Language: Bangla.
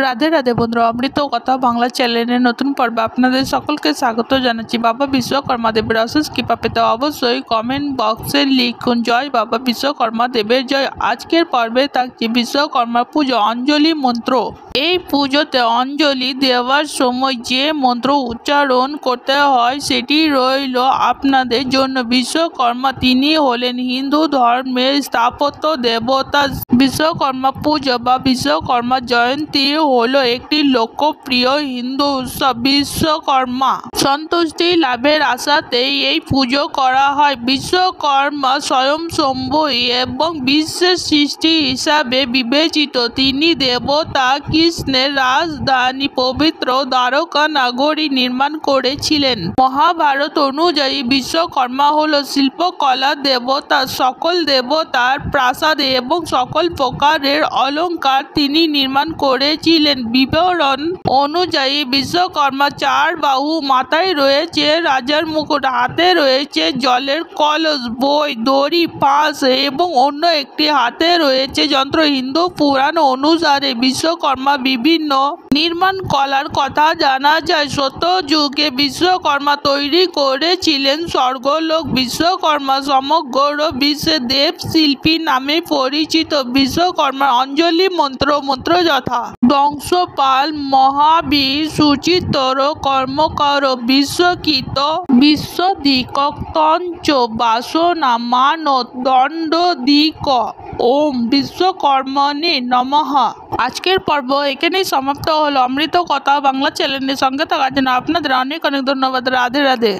রাধে রাধে বন্ধুরা, অমৃত কথা বাংলা চ্যানেলের নতুন পর্বে আপনাদের সকলকে স্বাগত জানাচ্ছি। বাবা বিশ্বকর্মা দেবের অশেষ কৃপা পেতে অবশ্যই কমেন্ট বক্সে লিখুন জয় বাবা বিশ্বকর্মা দেবের জয়। আজকের পর্বে থাকছে বিশ্বকর্মা পুজো অঞ্জলি মন্ত্র। এই পুজোতে অঞ্জলি দেওয়ার সময় যে মন্ত্র উচ্চারণ করতে হয় সেটি রইল আপনাদের জন্য। বিশ্বকর্মা তিনি হলেন হিন্দু ধর্মের স্থাপত্য দেবতা। বিশ্বকর্মা পুজো বা বিশ্বকর্মা জয়ন্তী হলো একটি লোকপ্রিয় হিন্দু উৎসব। বিশ্বকর্মা সন্তুষ্টি লাভের আশাতেই এই পুজো করা হয়। বিশ্বকর্মা স্বয়ংসম্ভু এবং বিশ্বের সৃষ্টি হিসাবে বিবেচিত। তিনি দেবতা কৃষ্ণের রাজধানী পবিত্র দ্বারকা নগরী নির্মাণ করেছিলেন। মহাভারত অনুযায়ী বিশ্বকর্মা হলো শিল্পকলা দেবতা। সকল দেবতার প্রাসাদ এবং সকল প্রকারের অলঙ্কার তিনি নির্মাণ করেছিলেন। বিবরণ অনুযায়ী বিশ্বকর্মা চার বাহু, মাথায় রয়েছে রাজার মুকুট, হাতে রয়েছে জলের কলস, বই, দড়ি, ফাঁস এবং অন্য একটি হাতে রয়েছে যন্ত্র। হিন্দু পুরাণ অনুসারে বিশ্বকর্মা বিভিন্ন নির্মাণ কলার কথা জানা যায়। সত্যযুগে বিশ্বকর্মা তৈরি করেছিলেন স্বর্গলোক। বিশ্বকর্মা সমগ্র বিশ্বে দেব শিল্পী নামে পরিচিত। বিশ্বকর্মার অঞ্জলি মন্ত্র যথা বংশপাল, মহাবীর, সুচিতর, কর্মকর, বিশ্বকৃত, বিশ্বদিক্তঞ্চ, বাসনা, মানত, দণ্ডদিক, ওম বিশ্বকর্মণে নমঃ। আজকের পর্ব এখানেই সমাপ্ত হলো। অমৃত কথা বাংলা চ্যানেলের সঙ্গে থাকার জন্য আপনাদের অনেক অনেক ধন্যবাদ। রাধে রাধে।